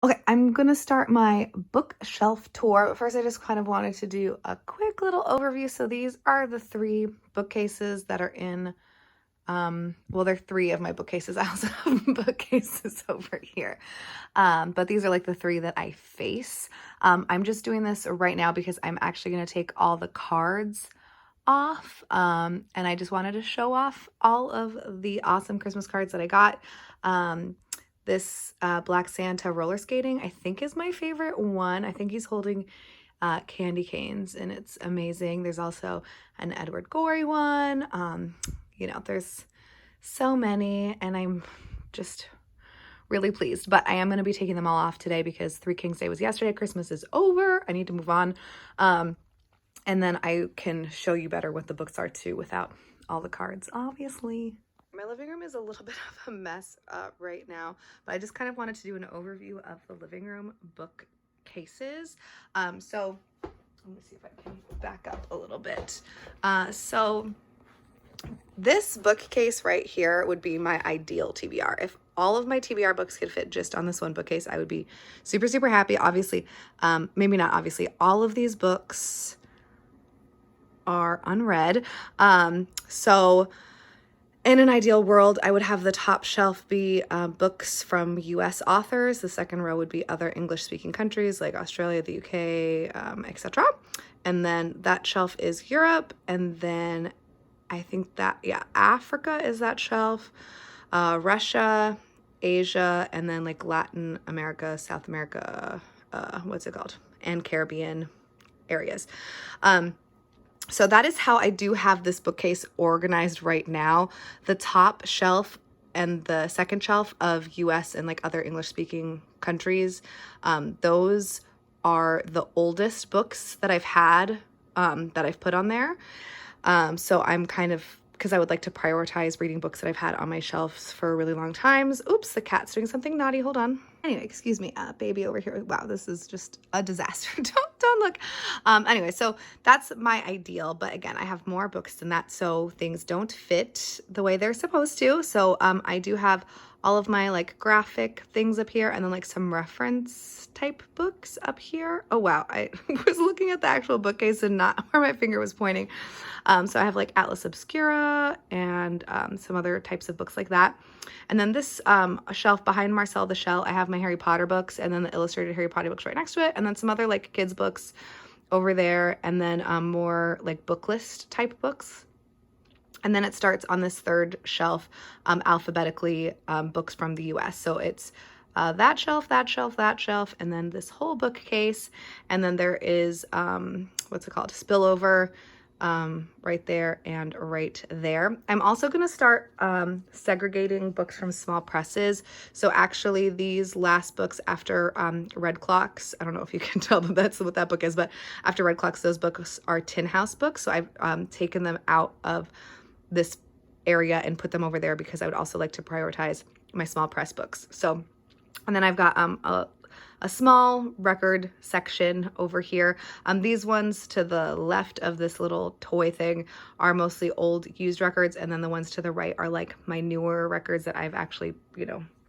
Okay, I'm gonna start my bookshelf tour. But first, I just kind of wanted to do a quick little overview. So these are the three bookcases that are in, well, they're three of my bookcases. I also have bookcases over here. But these are like the three that I face. I'm just doing this right now because I'm actually gonna take all the cards off. And I just wanted to show off all of the awesome Christmas cards that I got. This Black Santa roller skating, I think, is my favorite one. I think he's holding candy canes and it's amazing. There's also an Edward Gorey one. There's so many and I'm just really pleased. But I am going to be taking them all off today because Three Kings Day was yesterday. Christmas is over. I need to move on. And then I can show you better what the books are too without all the cards, obviously. My living room is a little bit of a mess right now, but I just kind of wanted to do an overview of the living room bookcases. So let me see if I can back up a little bit. So this bookcase right here would be my ideal TBR. If all of my TBR books could fit just on this one bookcase, I would be super, super happy. Obviously, maybe not obviously, all of these books are unread. So in an ideal world, I would have the top shelf be books from US authors. The second row would be other English-speaking countries like Australia, the UK, etc. And then that shelf is Europe. And then I think that, yeah, Africa is that shelf. Russia, Asia, and then like Latin America, South America, what's it called? And Caribbean areas. So that is how I do have this bookcase organized right now. The top shelf and the second shelf of US and like other English speaking countries, those are the oldest books that I've had, that I've put on there. So I'm kind of, because I would like to prioritize reading books that I've had on my shelves for really long times. Oops, the cat's doing something naughty. Hold on. Anyway, excuse me, baby over here. Wow, this is just a disaster. Don't look. Anyway, so that's my ideal. But again, I have more books than that, so things don't fit the way they're supposed to. So I do have all of my like graphic things up here and then like some reference type books up here. Oh wow, I was looking at the actual bookcase and not where my finger was pointing. So I have like Atlas Obscura and some other types of books like that. And then this shelf behind Marcel the Shell, I have my Harry Potter books and then the illustrated Harry Potter books right next to it. And then some other like kids books over there. And then more like book list type books. And then it starts on this third shelf alphabetically, books from the US. So it's that shelf, that shelf, that shelf, and then this whole bookcase. And then there is, what's it called? Spillover right there and right there. I'm also going to start segregating books from small presses. So actually these last books after Red Clocks, I don't know if you can tell that that's what that book is, but after Red Clocks, those books are Tin House books. So I've taken them out of this area and put them over there because I would also like to prioritize my small press books. So, and then I've got a small record section over here. These ones to the left of this little toy thing are mostly old used records, and then the ones to the right are like my newer records that I've actually,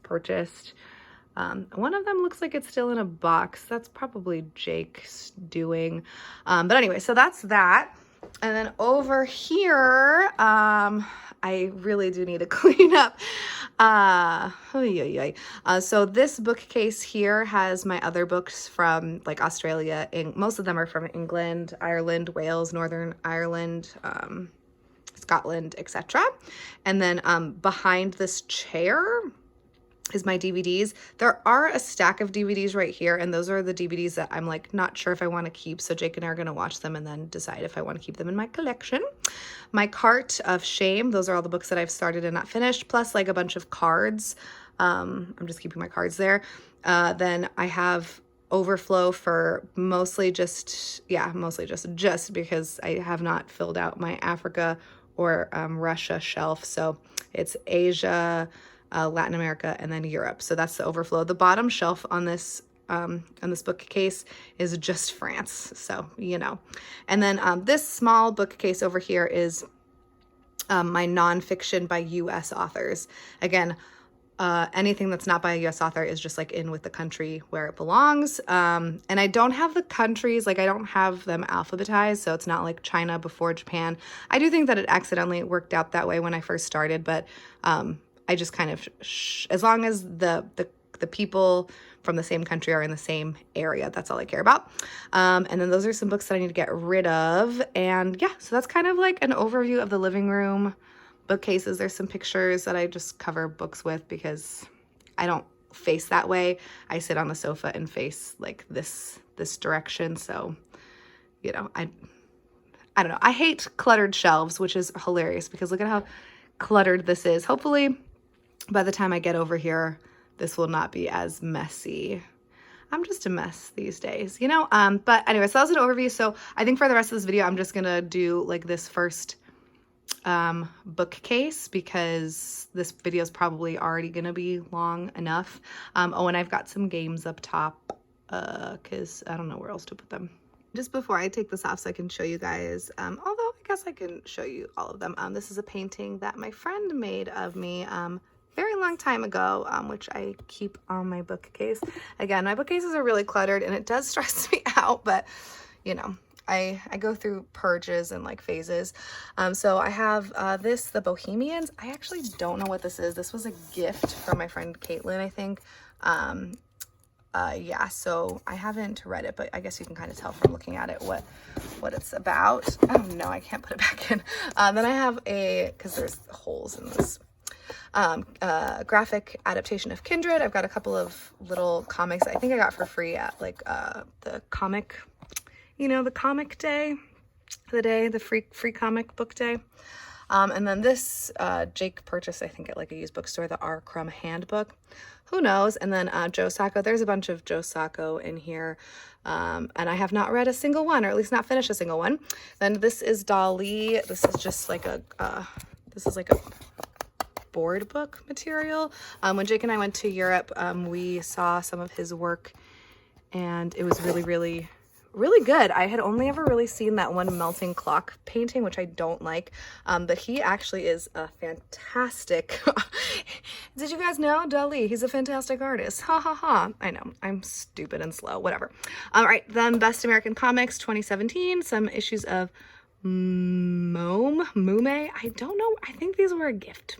purchased. One of them looks like it's still in a box. That's probably Jake's doing. But anyway, so that's that. And then over here, I really do need to clean up. So this bookcase here has my other books from like Australia. Most of them are from England, Ireland, Wales, Northern Ireland, Scotland, etc. And then behind this chair is my DVDs. There are a stack of DVDs right here, and those are the DVDs that I'm like not sure if I want to keep, so Jake and I are going to watch them and then decide if I want to keep them in my collection. My cart of shame, those are all the books that I've started and not finished, plus like a bunch of cards. I'm just keeping my cards there. Then I have overflow for mostly just because I have not filled out my Africa or Russia shelf. So it's Asia, Latin America, and then Europe. So that's the overflow. The bottom shelf on this bookcase is just France. So, and then this small bookcase over here is my nonfiction by US authors. Again, anything that's not by a US author is just like in with the country where it belongs. And I don't have the countries, like I don't have them alphabetized, so it's not like China before Japan. I do think that it accidentally worked out that way when I first started, but I just kind of, as long as the people from the same country are in the same area, that's all I care about. And then those are some books that I need to get rid of. And yeah, so that's kind of like an overview of the living room. Bookcases, there's some pictures that I just cover books with because I don't face that way. I sit on the sofa and face like this direction. So, you know, I don't know. I hate cluttered shelves, which is hilarious because look at how cluttered this is. Hopefully by the time I get over here, this will not be as messy. I'm just a mess these days, you know? But anyway, so that was an overview. So I think for the rest of this video, I'm just gonna do like this first bookcase because this video is probably already gonna be long enough. Oh, and I've got some games up top because I don't know where else to put them. Just before I take this off so I can show you guys, although I guess I can show you all of them. This is a painting that my friend made of me very long time ago, which I keep on my bookcase. Again, my bookcases are really cluttered and it does stress me out, but you know, I go through purges and like phases. So I have the Bohemians. I actually don't know what this is. This was a gift from my friend Caitlin, I think. Yeah, so I haven't read it, but I guess you can kind of tell from looking at it what it's about. Oh no, I can't put it back in. Then I have because there's holes in this. Graphic adaptation of Kindred. I've got a couple of little comics I think I got for free at like the comic, you know, the comic day, the free comic book day. And then this Jake purchased, I think, at like a used bookstore, the R. Crumb Handbook. Who knows? And then Joe Sacco. There's a bunch of Joe Sacco in here. And I have not read a single one, or at least not finished a single one. Then this is Dali. This is just like a board book material. When Jake and I went to Europe, we saw some of his work and it was really, really, really good. I had only ever really seen that one melting clock painting, which I don't like, but he actually is a fantastic did you guys know Dali? He's a fantastic artist. Ha ha ha. I know, I'm stupid and slow, whatever. All right, then Best American Comics 2017, some issues of Mume. I don't know, I think these were a gift,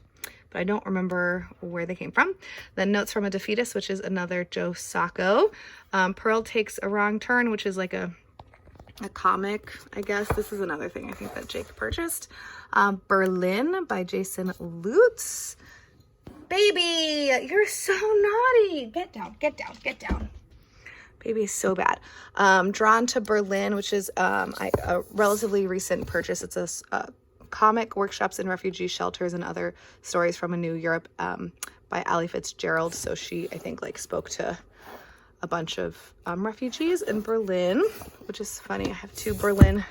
but I don't remember where they came from. Then Notes from a Defeatist, which is another Joe Sacco. Pearl Takes a Wrong Turn, which is like a comic, I guess. This is another thing I think that Jake purchased. Berlin by Jason Lutz. Baby, you're so naughty. Get down, get down, get down. Baby is so bad. Drawn to Berlin, which is a relatively recent purchase. It's a comic workshops in refugee shelters and other stories from a new Europe by Ali Fitzgerald. So she, I think, like spoke to a bunch of refugees in Berlin, which is funny. I have 2 Berlin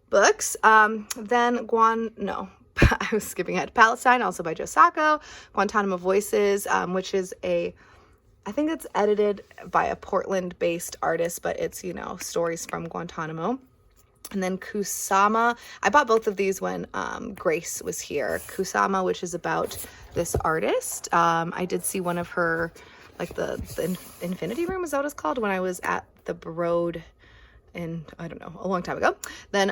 books. Then I was skipping ahead. Palestine, also by Joe Sacco. Guantanamo Voices, which is I think it's edited by a Portland-based artist, but it's, you know, stories from Guantanamo. And then Kusama. I bought both of these when Grace was here. Kusama, which is about this artist. I did see one of her, like the Infinity Room, is that what it's called, when I was at the Broad in, I don't know, a long time ago. Then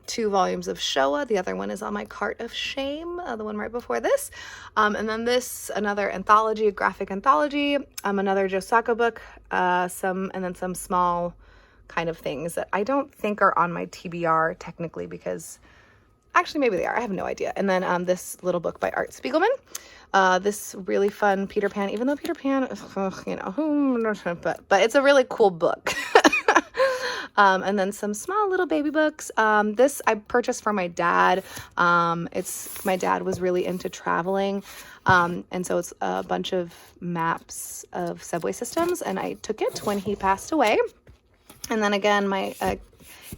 2 volumes of Showa. The other one is on my cart of shame, the one right before this. And then this, another anthology, a graphic anthology, another Joe Sacco book, and then some small kind of things that I don't think are on my TBR technically, because actually maybe they are, I have no idea. And then this little book by Art Spiegelman, this really fun Peter Pan, even though Peter Pan, you know, but it's a really cool book. And then some small little baby books. This I purchased for my dad. My dad was really into traveling. And so it's a bunch of maps of subway systems, and I took it when he passed away. And then again, my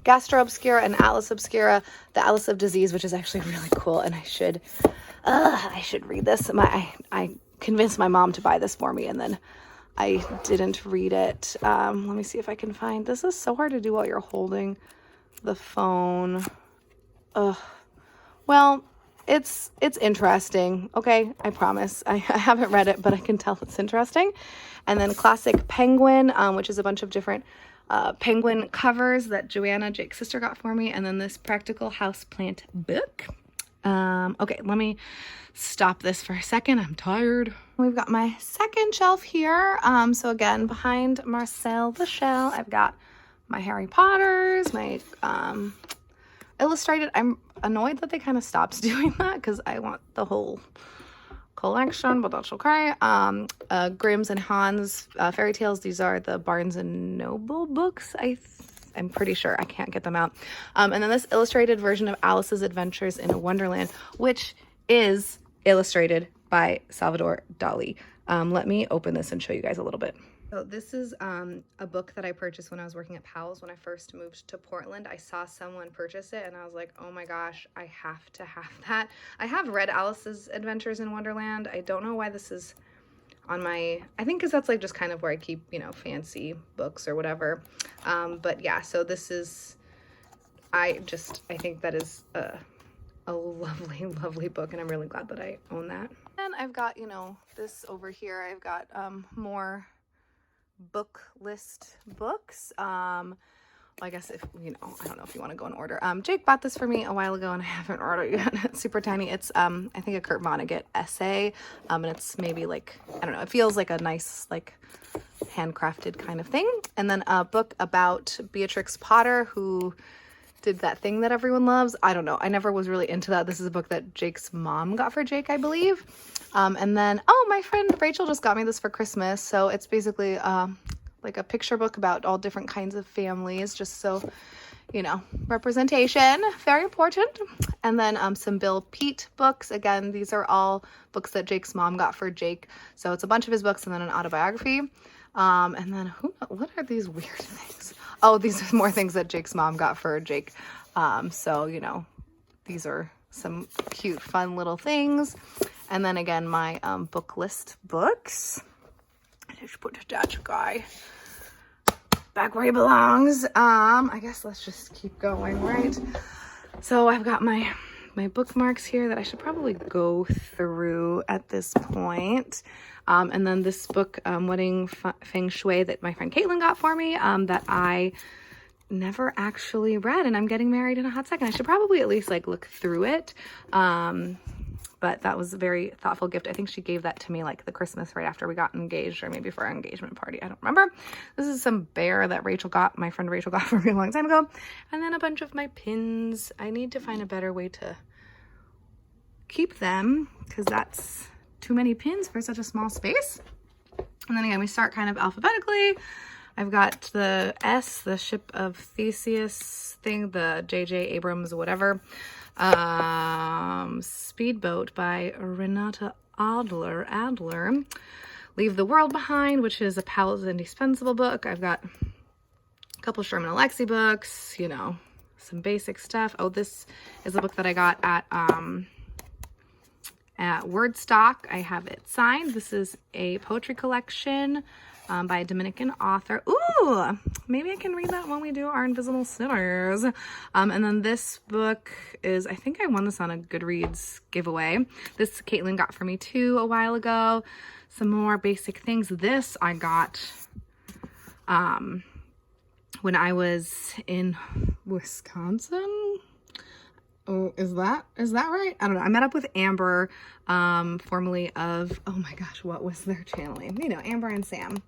Gastro Obscura and Atlas Obscura, the Atlas of Disease, which is actually really cool, and I should read this. I convinced my mom to buy this for me, and then I didn't read it. Let me see if I can find. This is so hard to do while you're holding the phone. Well, it's interesting. Okay, I promise. I haven't read it, but I can tell it's interesting. And then Classic Penguin, which is a bunch of different penguin covers that Joanna, Jake's sister, got for me. And then this Practical Houseplant book. Okay, let me stop this for a second. I'm tired. We've got my second shelf here. So again, behind Marcel the Shell, I've got my Harry Potters, my illustrated. I'm annoyed that they kind of stopped doing that because I want the whole collection, but that's okay. Grimm's and Hans fairy tales. These are the Barnes and Noble books. I'm pretty sure. I can't get them out. And then this illustrated version of Alice's Adventures in Wonderland, which is illustrated by Salvador Dali. Let me open this and show you guys a little bit. So this is a book that I purchased when I was working at Powell's when I first moved to Portland. I saw someone purchase it and I was like, oh my gosh, I have to have that. I have read Alice's Adventures in Wonderland. I don't know why this is on my, I think because that's like just kind of where I keep, you know, fancy books or whatever. But yeah, so this is, I think that is a lovely, lovely book, and I'm really glad that I own that. And I've got, you know, this over here. I've got more book list books. I guess if, you know, I don't know if you want to go in order. Jake bought this for me a while ago and I haven't ordered it yet. It's super tiny. It's, I think a Kurt Vonnegut essay. And it's maybe like, I don't know, it feels like a nice, like handcrafted kind of thing. And then a book about Beatrix Potter, who did that thing that everyone loves. I don't know. I never was really into that. This is a book that Jake's mom got for Jake, I believe. And then, oh, my friend Rachel just got me this for Christmas. So it's basically, like a picture book about all different kinds of families, just so, you know, representation, very important. And then some Bill Peet books. Again, these are all books that Jake's mom got for Jake. So it's a bunch of his books and then an autobiography. And then what are these weird things? Oh, these are more things that Jake's mom got for Jake. So, you know, these are some cute, fun little things. And then again, my book list books. Just put that guy back where he belongs. I guess let's just keep going, right? So I've got my bookmarks here that I should probably go through at this point. And then this book, Wedding Feng Shui, that my friend Caitlin got for me, that I never actually read, and I'm getting married in a hot second. I should probably at least like look through it. But that was a very thoughtful gift. I think she gave that to me like the Christmas right after we got engaged, or maybe for our engagement party. I don't remember. This is some bear that my friend Rachel got for me a long time ago. And then a bunch of my pins. I need to find a better way to keep them because that's too many pins for such a small space. And then again, we start kind of alphabetically. I've got the S, the Ship of Theseus thing, the J.J. Abrams, whatever. Speedboat by Renata Adler. Leave the World Behind, which is a Powell's Indispensable book. I've got a couple Sherman Alexie books, you know, some basic stuff. Oh, this is a book that I got at Wordstock. I have it signed. This is a poetry collection by a Dominican author. Ooh, maybe I can read that when we do our Invisible Sinners. And then this book is, I think I won this on a Goodreads giveaway. This Caitlin got for me too a while ago. Some more basic things. This I got when I was in Wisconsin. Oh, is that right? I don't know. I met up with Amber, formerly of, oh my gosh, what was their channel name? You know, Amber and Sam.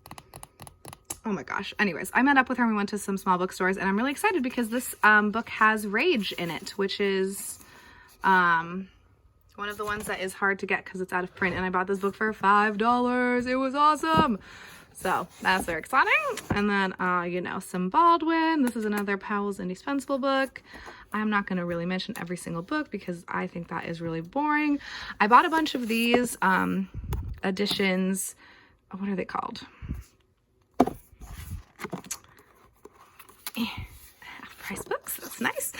Oh my gosh. Anyways, I met up with her and we went to some small bookstores, and I'm really excited because this book has Rage in it, which is one of the ones that is hard to get because it's out of print, and I bought this book for $5. It was awesome. So that's very exciting. And then, you know, some Baldwin. This is another Powell's Indispensable book. I'm not going to really mention every single book because I think that is really boring. I bought a bunch of these editions. What are they called? Half-price books. That's nice.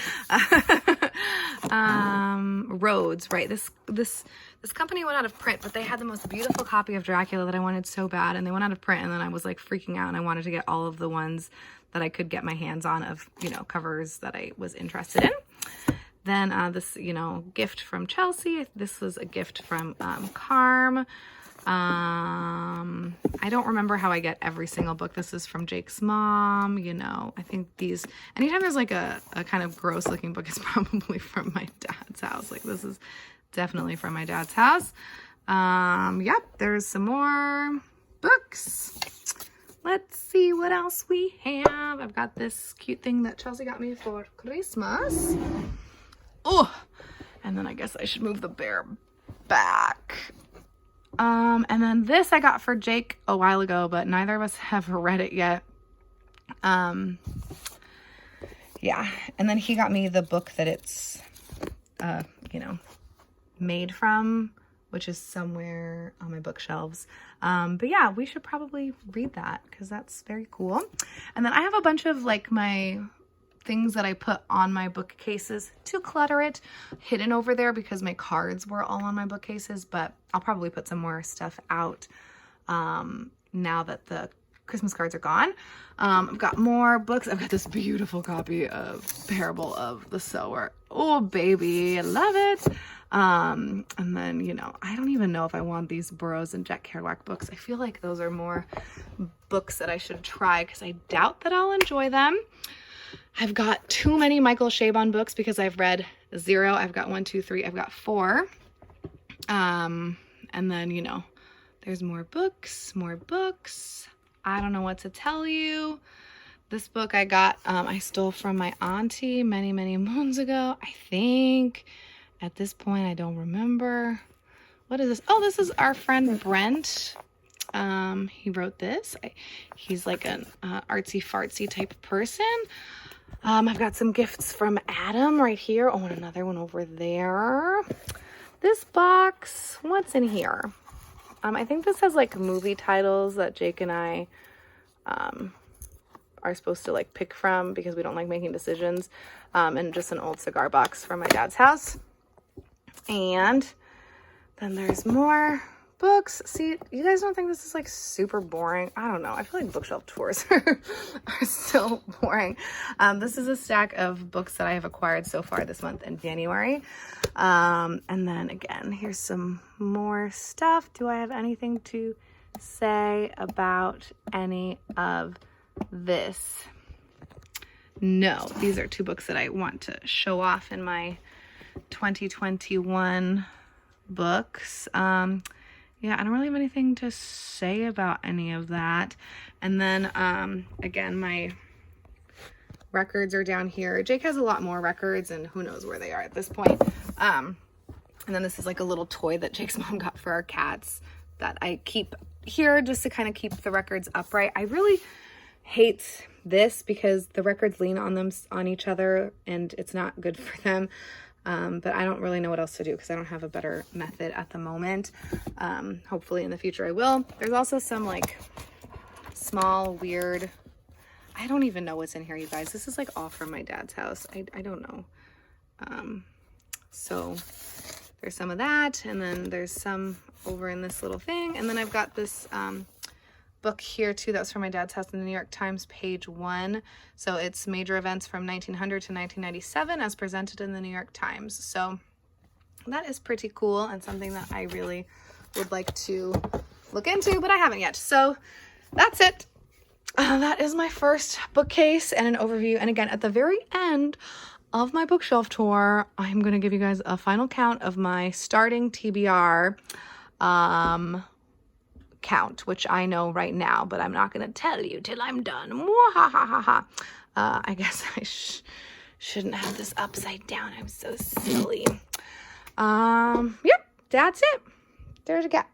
Rhodes, right? This company went out of print, but they had the most beautiful copy of Dracula that I wanted so bad, and they went out of print, and then I was like freaking out, and I wanted to get all of the ones that I could get my hands on of, you know, covers that I was interested in. Then this, you know, gift from Chelsea. This was a gift from Carm. I don't remember how I get every single book. This is from Jake's mom. You know, I think these, anytime there's like a kind of gross looking book, it's probably from my dad's house. Like this is definitely from my dad's house. Yep, there's some more books. Let's see what else we have. I've got this cute thing that Chelsea got me for Christmas. Oh, and then I guess I should move the bear back. And then this I got for Jake a while ago, but neither of us have read it yet. Yeah, and then he got me the book that it's, you know, made from, which is somewhere on my bookshelves. But yeah, we should probably read that because that's very cool. And then I have a bunch of like my things that I put on my bookcases to clutter it hidden over there because my cards were all on my bookcases, but I'll probably put some more stuff out now that the Christmas cards are gone. I've got more books. I've got this beautiful copy of Parable of the Sower. Oh baby, I love it. And then, you know, I don't even know if I want these Burroughs and Jack Kerouac books. I feel like those are more books that I should try because I doubt that I'll enjoy them. I've got too many Michael Chabon books because I've read 0. I've got 1, 2, 3. I've got 4. And then, you know, there's more books, more books. I don't know what to tell you. This book I got, I stole from my auntie many, many moons ago. I think at this point, I don't remember. What is this? Oh, this is our friend Brent. He wrote this. He's like an artsy fartsy type of person. I've got some gifts from Adam right here. Oh, and another one over there. This box, what's in here? I think this has like movie titles that Jake and I are supposed to like pick from because we don't like making decisions. And just an old cigar box from my dad's house. And then there's more books. See, you guys don't think this is like super boring? I don't know. I feel like bookshelf tours are so boring. This is a stack of books that I have acquired so far this month in January. And then again, here's some more stuff. Do I have anything to say about any of this? No, these are 2 books that I want to show off in my 2021 books. Yeah, I don't really have anything to say about any of that. And then again, my records are down here. Jake has a lot more records and who knows where they are at this point. And then this is like a little toy that Jake's mom got for our cats that I keep here just to kind of keep the records upright. I really hate this because the records lean on each other and it's not good for them. But I don't really know what else to do because I don't have a better method at the moment. Hopefully in the future I will. There's also some like small, weird, I don't even know what's in here, you guys. This is like all from my dad's house. I don't know. So there's some of that. And then there's some over in this little thing. And then I've got this, book here too that was from my dad's house in the New York Times, page 1. So it's major events from 1900 to 1997 as presented in the New York Times. So that is pretty cool and something that I really would like to look into, but I haven't yet. So that's it. That is my first bookcase and an overview. And again, at the very end of my bookshelf tour, I'm going to give you guys a final count of my starting TBR count, which I know right now, but I'm not going to tell you till I'm done. I guess I shouldn't have this upside down. I'm so silly. Yep, that's it. There's a gap.